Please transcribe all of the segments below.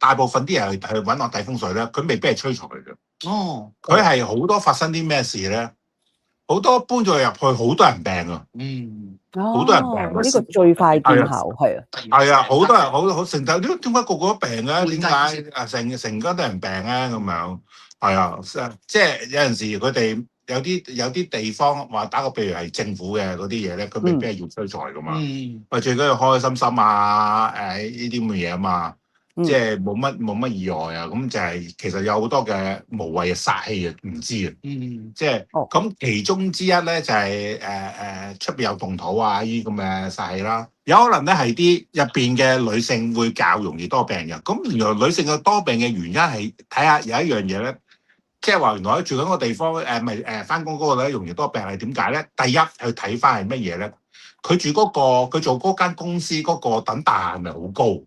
大部分啲人去揾我睇風水咧，佢未必係催財嘅。哦，佢係好多發生啲咩事咧？好多搬咗入去，好多人病啊！好多人病啊！呢個最快見效係啊，係啊，好多人好成頭點解個個都病嘅？點解成家都人病咧？咁樣係啊，即係有陣時佢哋有啲地方話打個譬如係政府嘅嗰啲嘢咧，佢未必係要催財噶嘛。喂，最緊要開開心心啊！呢啲咁嘅嘢啊嘛。即係冇乜意外啊，咁就係其實有好多嘅無謂嘅殺氣啊，唔知啊，即係咁其中之一咧就係出邊有動土啊呢啲咁嘅殺氣啦，有可能咧係啲入邊嘅女性會較容易多病嘅，咁原來女性嘅多病嘅原因係睇下有一樣嘢咧，即係話原來住緊個地方翻工嗰個咧容易多病係點解咧？第一去睇翻係乜嘢咧？佢住佢做嗰間公司嗰個等大廈係咪好高？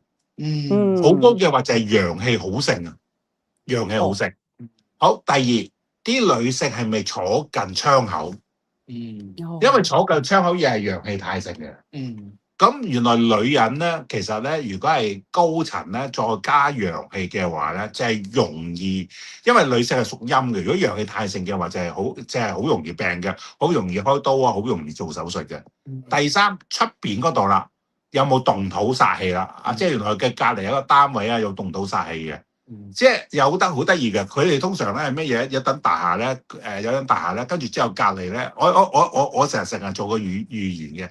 好高嘅話就係陽氣好盛啊，陽氣好盛。好，第二啲女性係咪坐近窗口？因為坐近窗口亦係陽氣太盛嘅。咁原來女人咧，其實咧，如果係高層咧，再加陽氣嘅話咧，就係容易，因為女性係屬陰嘅。如果陽氣太盛嘅話，就係好容易病嘅，好容易開刀啊，好容易做手術嘅。第三，出邊嗰度啦。有冇動土煞氣啦？即係原來嘅隔離有一個單位啊，有動土煞氣嘅。即係有好得意嘅。佢哋通常咧係乜嘢？有棟大廈咧，有棟大廈咧，跟住之後隔離咧，我成日做個預言嘅。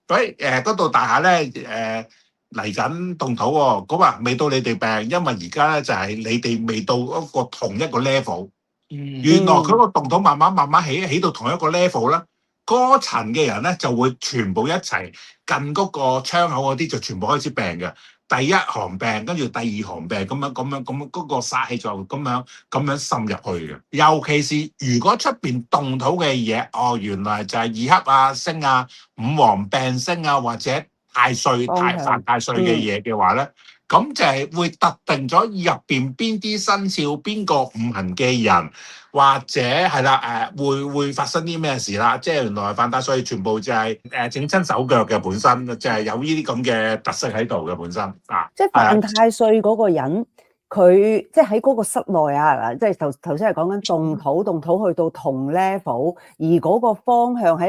喂，嗰度大廈咧，嚟緊動土喎。咁啊，未到你哋病，因為而家咧就係你哋未到一個同一個 level。原來佢個動土慢慢起到同一個 level 啦。嗰層嘅人咧就會全部一齊近嗰個窗口嗰啲就全部開始病嘅，第一行病，跟住第二行病，咁樣嗰個煞氣就咁樣滲入去嘅。尤其是如果出邊動土嘅嘢，原來就係二黑啊、星啊、五黃病星啊，或者太歲、犯太歲嘅嘢嘅話咧，咁就係會特定咗入邊邊啲生肖、邊個五行嘅人。或者係啦，會發生啲咩事啦？即係原來犯太歲全部就係整親手腳嘅本身，就係有呢啲咁嘅特色喺度嘅本身啊。即係犯太歲嗰個人，佢即係喺嗰個室內啊，即係頭先係講緊動土去到同 level，而嗰個方向喺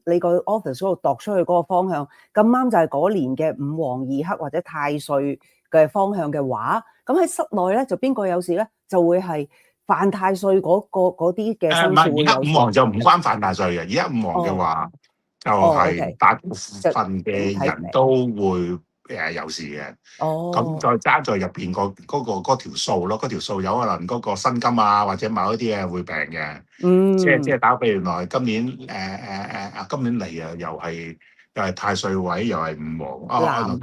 你個 office 嗰度度出去嗰個方向，咁啱就係嗰年嘅五黃二黑或者太歲嘅方向嘅話，咁喺室內咧就邊個有事咧？就會係犯太歲嗰啲嘅生肖會有事。而家五黃就唔關犯太歲嘅，而家五黃嘅話就係大部分嘅人都會有事嘅。咁再加在入邊嗰條數咯，嗰條數有可能嗰個薪金啊，或者某一啲嘢會病嘅。即係打比原來今年今年嚟啊，又係太歲位，又係五黃。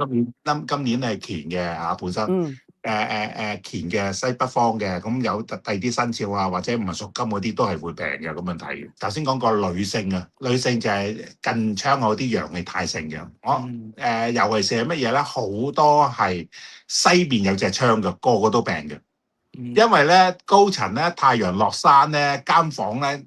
今年係乾嘅嚇本身。乾嘅西北方嘅，咁有第二啲生肖啊，或者唔係屬金嗰啲都係會病嘅咁樣睇。頭先講過女性啊，女性就係近窗嗰啲陽氣太盛嘅。尤其是係乜嘢咧？好多係西邊有隻窗嘅，個個都病嘅。因為咧高層咧太陽落山咧，間房咧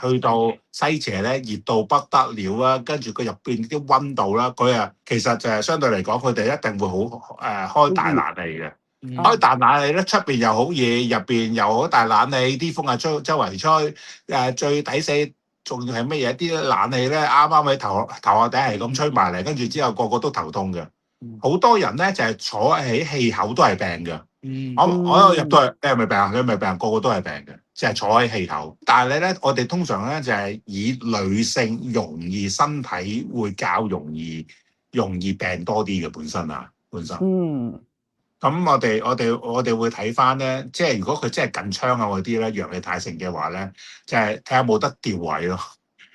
去到西斜咧熱到不得了啦，跟住佢入邊啲溫度啦，佢其實就係相對嚟講，佢哋一定會好開大冷氣嘅。開大冷氣咧，出邊又好熱，入邊又好大冷氣，啲風周圍吹。最抵死仲要係乜嘢？啲冷氣咧啱啱喺頭下底係咁吹埋嚟，跟住之後個個都頭痛嘅。好多人咧就係坐喺氣口都係病嘅。我入到去，你係咪病？佢咪病，個個都係病嘅，即係坐喺氣口。但係咧，我哋通常咧就係以女性容易身體會較容易病多啲嘅本身。咁我哋會睇翻咧，即係如果佢真係近窗啊嗰啲咧，陽氣太盛嘅話咧，就係睇下冇得調位咯。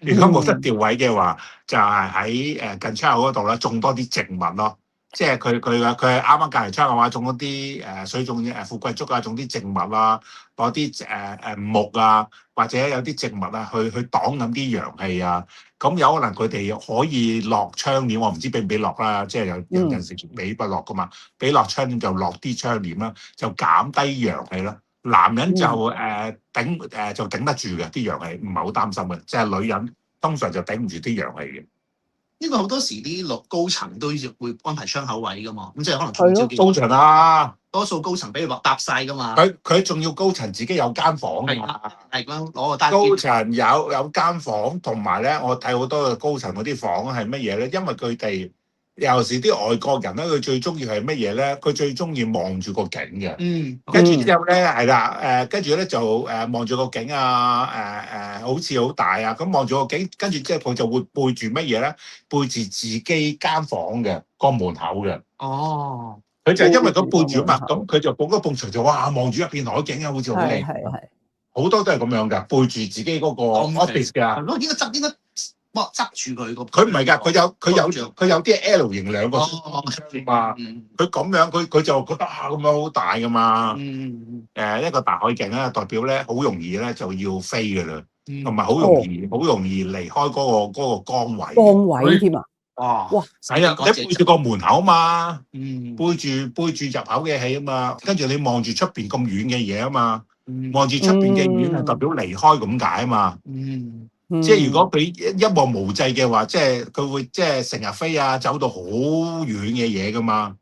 如果冇得調位嘅話，就係喺近窗口嗰度咧種多啲植物咯。即係佢係啱啱隔離窗嘅話，種嗰啲水種富貴竹啊，種啲植物啦，攞啲木啊，或者有啲植物啊，去擋緊啲陽氣啊。咁有可能佢哋可以落窗簾，我唔知俾唔俾落啦。即係有陣時俾不落噶嘛，俾落窗簾就落啲窗簾啦，就減低陽氣啦。男人就就頂得住嘅啲陽氣，唔係好擔心嘅。即係女人通常就頂唔住啲陽氣嘅。因為好多時啲高層都會安排窗口位噶嘛，咁即係可能中招機會。高層啊，多數高層俾佢落搭晒㗎嘛。佢仲要高層自己有間房㗎嘛。係咁攞個單。高層有間房，同埋咧，我睇好多嘅高層嗰啲房係乜嘢咧？因為佢哋有時啲外國人咧，佢最中意係乜嘢咧？佢最中意望住個景嘅。跟住之後咧，係啦，跟住咧就望住個景啊，好似好大啊，咁望住個景，跟住之後佢就會背住乜嘢咧？背住自己間房嘅個門口嘅。哦。佢就因為咁背住啊嘛，咁佢就捧一捧牆就哇望住一片海景啊，好似好靚。係。好多都係咁樣㗎，背住自己嗰個 office 㗎。係咯，應該執住佢個。佢唔係㗎，佢有啲 L 型兩個窗嘛。佢咁樣，佢就覺得咁樣好大㗎嘛。一個大海景咧，代表咧好容易咧就要飛㗎啦，同埋好容易離開嗰個崗位。崗位添啊！哇！係啊，你背住個門口嘛，背住入口嘅氣啊嘛，跟住你望住出邊咁遠嘅嘢啊嘛。望住出邊嘅遠係代表離開咁解啊嘛，即係如果佢一望無際嘅話，即係佢會即係成日飛啊，走到好遠嘅嘢噶嘛，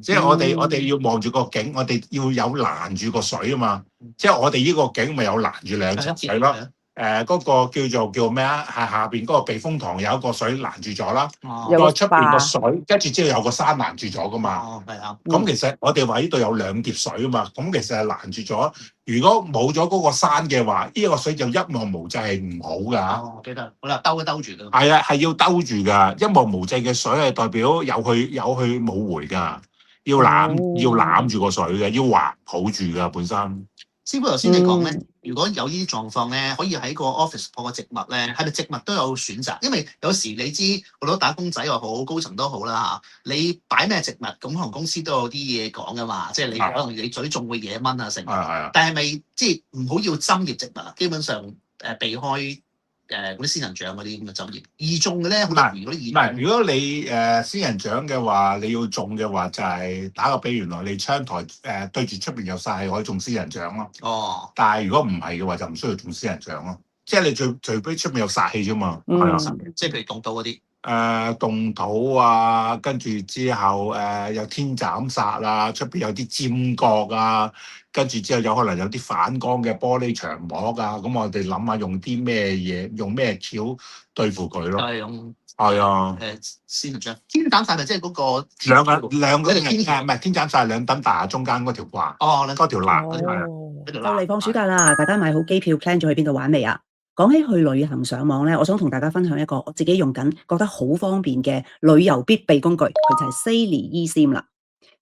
即係我哋要望住個景，我哋要有攔住個水啊嘛，即係我哋呢個景咪有攔住兩層水咯。嗰個叫咩啊？係下邊嗰個避風塘有一個水攔住咗啦，再出邊個水，跟住之後有個山攔住咗噶嘛。係啊。咁其實我哋話呢度有兩疊水啊嘛，咁其實係攔住咗。如果冇咗嗰個山嘅話，呢個水就一望無際係唔好㗎。哦，記得。好啦，兜住㗎。係啊，係要兜住㗎。一望無際嘅水係代表有去冇回㗎，要攬住個水嘅，要橫抱住㗎本身。師傅頭先你講咧，如果有呢啲狀況咧，可以喺個 office 播個植物咧，係咪植物都有選擇？因為有時你知好多打工仔又好，高層都好啦嚇，你擺咩植物，咁可能公司都有啲嘢講噶嘛，即係你可能你嘴仲會惹蚊啊成。但係咪即係唔好要針葉植物啊？基本上避開嗰啲仙人掌嗰啲咁嘅針葉。易種嘅咧，好難。如果你仙人掌嘅話，你要種嘅話就係打個比喻來，你窗台對住出邊有曬氣，可以種仙人掌咯。哦。但係如果唔係嘅話，就唔需要種仙人掌咯。即係你除非出邊有殺氣啫嘛。即係譬如動土嗰啲。動土啊，跟住之後有天斬殺啊，出邊有啲尖角啊，跟住之後有可能有啲反光嘅玻璃牆膜啊，咁我哋諗下用啲咩嘢，用咩橋對付佢咯。係啊。仙人掌天斬殺咪即係嗰個兩個唔係天斬殺，兩等大廈中間嗰條掛。嗰條欄係啊。就嚟放暑假啦，大家買好機票 plan 咗去邊度玩未啊？講起去旅行上網咧，我想同大家分享一個我自己用緊覺得好方便嘅旅遊必備工具，佢就係 Saily eSIM 啦。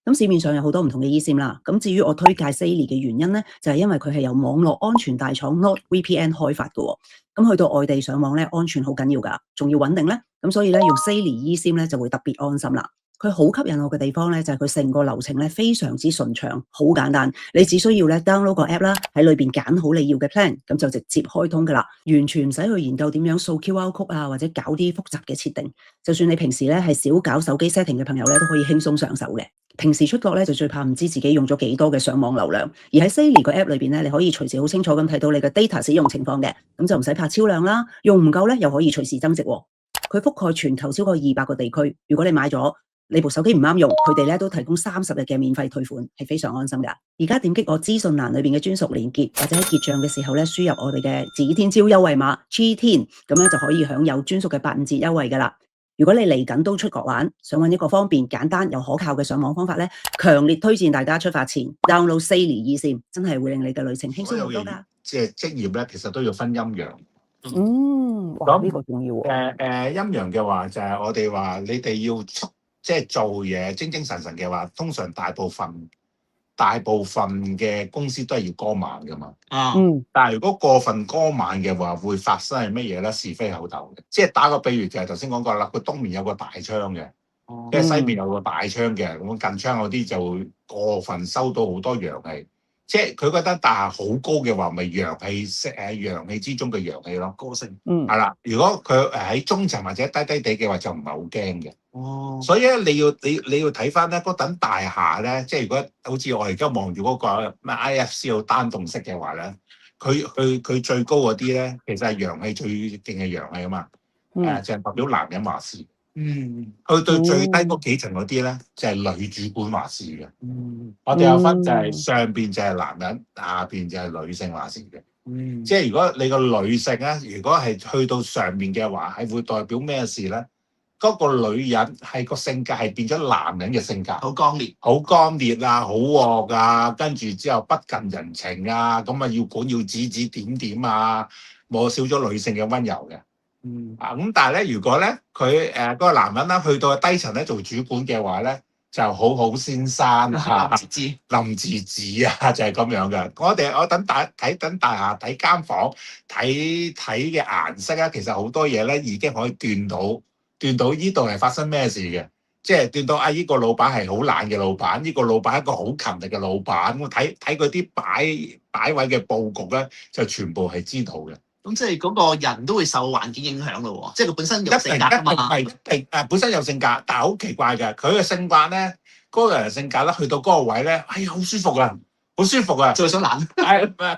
咁市面上有好多唔同嘅 eSIM 啦。咁至於我推介 Saily 嘅原因咧，就係因為佢係由網絡安全大廠 NordVPN 開發嘅。咁去到外地上網咧，安全好緊要㗎，仲要穩定咧。咁所以咧，用 Saily eSIM 咧就會特別安心啦。佢好吸引我嘅地方咧，就係佢成個流程咧非常之順暢，好簡單。你只需要咧 download 個 app 啦，喺裏邊揀好你要嘅 plan，咁就直接開通噶啦，完全唔使去研究點樣掃 QR code 啊，或者搞啲複雜嘅設定。就算你平時咧係少搞手機 setting 嘅朋友咧，都可以輕鬆上手嘅。平時出國咧就最怕唔知自己用咗幾多嘅上網流量，而喺 Saily 個 app 裏邊咧，你可以隨時好清楚咁睇到你嘅 data 使用情況嘅，咁就唔使怕超量啦。用唔夠咧又可以隨時增值喎。佢覆蓋全球超過200個地區，如果你買咗你部手機唔啱用，佢哋咧都提供30日嘅免費退款，係非常安心噶。而家點擊我資訊欄裏邊嘅專屬連結，或者喺結賬嘅時候咧輸入我哋嘅指天超優惠碼 G10，咁咧就可以享有專屬嘅8.5折優惠噶啦。如果你嚟緊都出國玩，想揾一個方便、簡單又可靠嘅上網方法咧，強烈推薦大家出發前 download Saily eSIM，真係會令你嘅旅程輕鬆好多噶。即係職業咧，其實都要分陰陽。哇，呢個重要喎。陰陽嘅話就係我哋話你哋要即係做嘢精精神神嘅話，通常大部分嘅公司都係要歌晚噶嘛。但係如果過分歌晚嘅話，會發生係乜嘢咧？是非口鬥嘅。即係打個比喻就係頭先講過啦，佢東面有個大窗嘅，即係西面有個大窗嘅，咁近窗嗰啲就會過分收到好多陽氣。即係佢覺得大廈好高嘅話，咪陽氣之中嘅陽氣咯。個性。係啦，如果佢喺中層或者低低地嘅話，就唔係好驚嘅。所以咧，你要睇翻咧嗰等大廈咧，即係如果好似我而家望住嗰個咩 IFC 好單棟式嘅話咧，佢最高嗰啲咧，其實係陽氣最勁嘅陽氣啊嘛。就係代表男人話事。去到最低嗰幾層嗰啲咧，就係女主管話事嘅。嗯我哋有分就係上邊就係男人，下邊就係女性話事嘅。即係如果你個女性咧，如果係去到上面嘅話，係會代表咩事咧？嗰個女人係個性格係變咗男人嘅性格，好剛烈，好剛烈啊，好惡啊，跟住之後不近人情啊，咁啊要管要指指點點啊，冇少咗女性嘅温柔嘅。咁但係咧，如果咧佢嗰個男人咧去到低層咧做主管嘅話咧，就好好先生啊，林治子啊，就係咁樣嘅。我等大廈睇間房睇嘅顏色啊，其實好多嘢咧已經可以斷到呢度係發生咩事嘅，即係斷到啊！呢個老闆係好懶嘅老闆，呢個老闆係一個好勤力嘅老闆。我睇嗰啲擺位嘅佈局咧，就全部係知道嘅。咁即係嗰個人都會受環境影響咯喎，即係佢本身有性格㗎嘛。一定本身有性格，但係好奇怪嘅，佢嘅性格咧，嗰個人性格咧，去到嗰個位咧，哎呀好舒服啊，好舒服啊，就係想懶。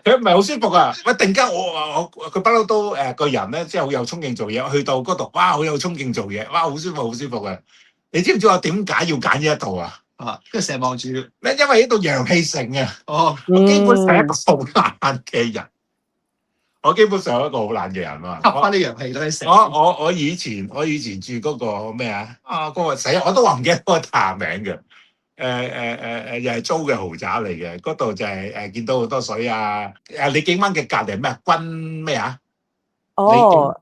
佢唔係好舒服啊！喂，突然間佢不嬲都個人咧，即係好有衝勁做嘢，去到嗰度哇，好有衝勁做嘢，哇好舒服好舒服嘅。你知唔知我點解要揀呢一度啊？跟住成日望住咧，因為呢度陽氣盛啊！哦，我基本上係一個好懶嘅人，我基本上係一個好懶嘅人啊！吸翻啲陽氣都係成。我以前住嗰個咩啊？嗰個死我都話唔記得嗰個大名嘅。又係租嘅豪宅嚟嘅，嗰度就係見到好多水啊！李景灣嘅隔離咩軍咩啊？哦，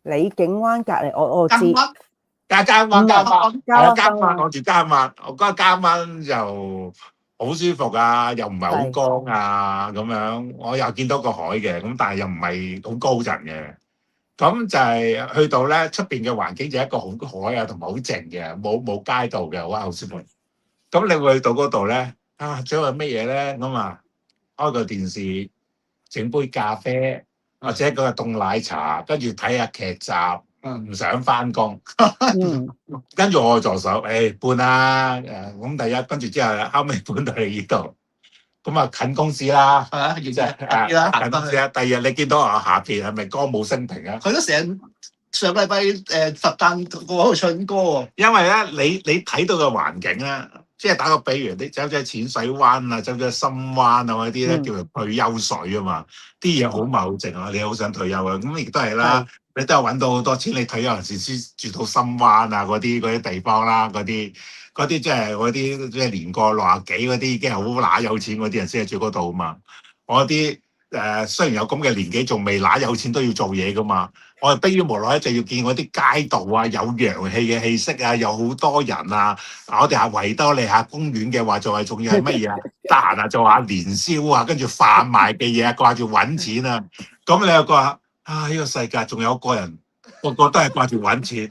李景灣隔離，我知。嘉灣，我住嘉灣，我覺得嘉灣就好舒服啊，又唔係好光啊咁樣。我又見到個海嘅，咁但係又唔係好高層嘅。咁就係去到咧出邊嘅環境就係一個好海啊，同埋好靜嘅，冇街道嘅，哇好舒服。咁你會去到嗰度咧最好係乜嘢咧？咁開個電視，整杯咖啡或者嗰個凍奶茶，跟住睇下劇集，唔想翻工。跟住我助手，搬啦，咁第一跟住之後後尾搬到嚟呢度。咁啊近公司啦，近公司啦。第二日你見到下邊係咪歌舞升平啊？佢都成日上個禮拜佛誕個喺度唱歌喎。因為咧，你睇到嘅環境咧，即係打個比喻，你走咗去淺水灣啊，走咗去深灣啊嗰啲咧，叫做退休水啊嘛。啲嘢好茂靜啊，你好想退休啊。咁亦都係啦，你都有揾到好多錢，你退休陣時先住到深灣啊嗰啲地方啦，嗰啲即係嗰啲即係年過60幾嗰啲已經係好乸有錢嗰啲人先係住嗰度啊嘛。我啲雖然有咁嘅年紀，仲未乸有錢都要做嘢噶嘛。我係迫於無奈就要見嗰啲街道啊，有陽氣嘅氣息啊，有好多人啊。我哋係維多利亞公園嘅話，仲要係乜嘢啊？得閒啊，做下年宵啊，跟住販賣嘅嘢啊，掛住揾錢啊。咁你又話呢個世界仲有個人，個個都係掛住揾錢，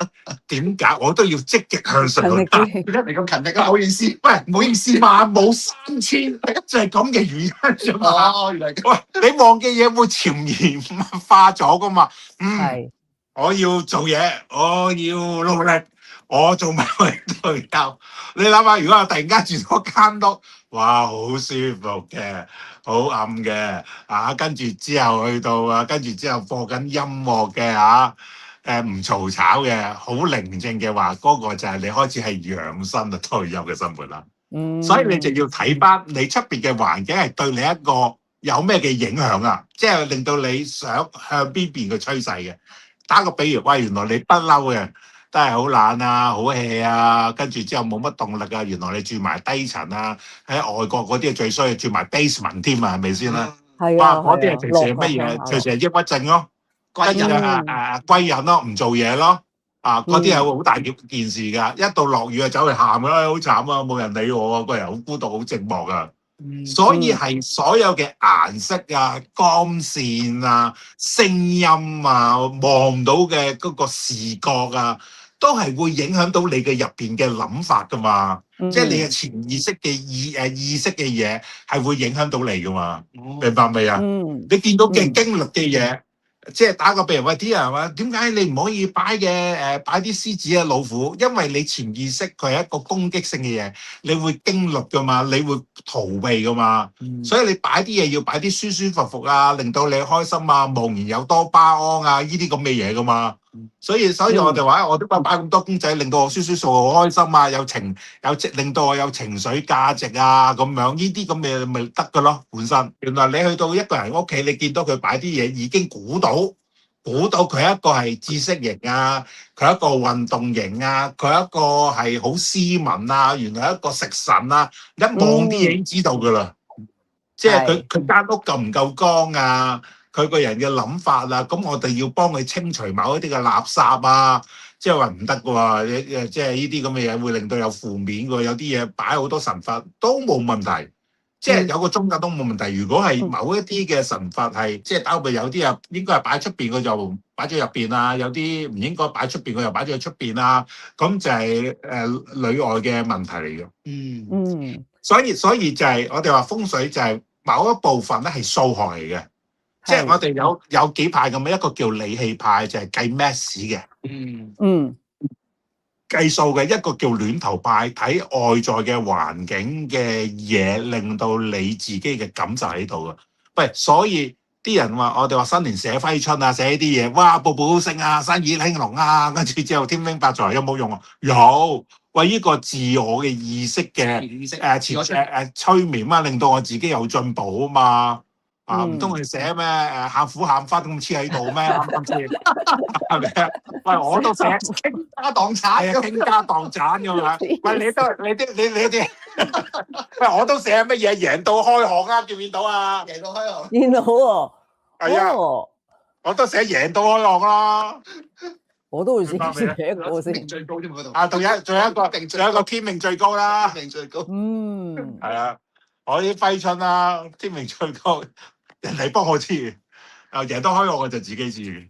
點解我都要積極向上？點解你咁勤力啊？唔好意思，喂，唔好意思嘛，冇3000，就係咁嘅原因啫嘛。原來喂，你忘記嘢會潛移默化咗噶嘛？我要做嘢，我要努力，我做埋退休。你諗下，如果我突然間住咗間屋，哇，好舒服嘅，好暗嘅，跟住之後去到跟住之後播緊音樂嘅唔嘈吵嘅，好寧靜嘅話，嗰個就係你開始係養生啊退休嘅生活啦。所以你就要睇翻你出邊嘅環境係對你一個有咩嘅影響啊，即係令到你想向邊邊嘅趨勢嘅。打個比喻，喂，原來你不嬲嘅，都係好懶啊，好 hea 啊，跟住之後冇乜動力啊。原來你住埋低層啊，喺外國嗰啲最衰，住埋 basement 添啊，係咪先啦？係啊，嗰啲係隨時係乜嘢？隨時係抑鬱症咯，跟住歸人咯，唔做嘢咯，嗰啲係好大件事㗎。一到落雨啊，走去喊啦，好慘啊，冇人理我啊，個人好孤獨，好寂寞啊。所以係所有嘅顏色啊、光線啊、聲音啊、望到嘅嗰個視覺啊，都係會影響到你嘅入邊嘅諗法噶嘛。即係你嘅潛意識嘅意識嘅嘢係會影響到你噶嘛。明白未啊？你見到嘅經歷嘅嘢。即係打個比喻，喂，啲人話點解你唔可以擺啲獅子啊、老虎？因為你潛意識佢係一個攻擊性嘅嘢，你會經歷噶嘛，你會逃避噶嘛。所以你擺啲嘢要擺啲舒舒服服啊，令到你開心啊，茫然有多巴胺啊，呢啲咁嘅嘢噶嘛。所以我哋話，我點解擺咁多公仔，令到我舒舒服服好開心啊，令到我有情緒價值啊，咁樣呢啲咁嘅咪得㗎咯。本身原來你去到一個人屋企，你見到佢擺啲嘢，已經估到佢一個係知識型啊，佢一個運動型啊，佢一個係好斯文啊，原來一個食神啊，一望啲嘢已經知道㗎啦。即係佢間屋夠唔夠光啊？佢個人嘅諗法啊，咁我哋要幫佢清除某一啲嘅垃圾啊，即係話唔得嘅喎，即係呢啲咁嘅嘢會令到有負面嘅，有啲嘢擺好多神佛都冇問題，即係有個宗教都冇問題。如果係某一啲嘅神佛係，即係包括有啲啊應該係擺出邊，佢就擺咗入邊啊；有啲唔應該擺出邊，佢又擺咗喺出邊啊。咁就係裏外嘅問題嚟嘅。所以就係我哋話風水就係某一部分咧係數學嚟嘅。即係我哋有幾派咁樣，一個叫理氣派就係計 math 嘅，計數嘅；一個叫孌頭派，睇外在嘅環境嘅嘢，令到你自己嘅感受喺度嘅。喂，所以啲人話我哋話新年寫揮春啊，寫啲嘢，哇，步步高升啊，生意興隆啊，跟住之後天兵發財，有冇用啊？有，為呢個自我嘅意識嘅催眠啊，令到我自己有進步啊嘛。唔通佢寫咩喊苦喊忽咁黐喺度咩？啱啱先係咪啊？喂，我都寫傾家蕩產，傾家蕩產㗎嘛。喂，你啲，喂，我都寫乜嘢贏到開行啊？見唔見到啊？贏到開行，見到喎。係啊，我都寫贏到開行啦。我都會寫一個先。最高添嗰度。仲有一個天命最高啦。天命最高。係啊，我啲揮春啦，天命最高。人哋幫我知，贏得開我就自己知。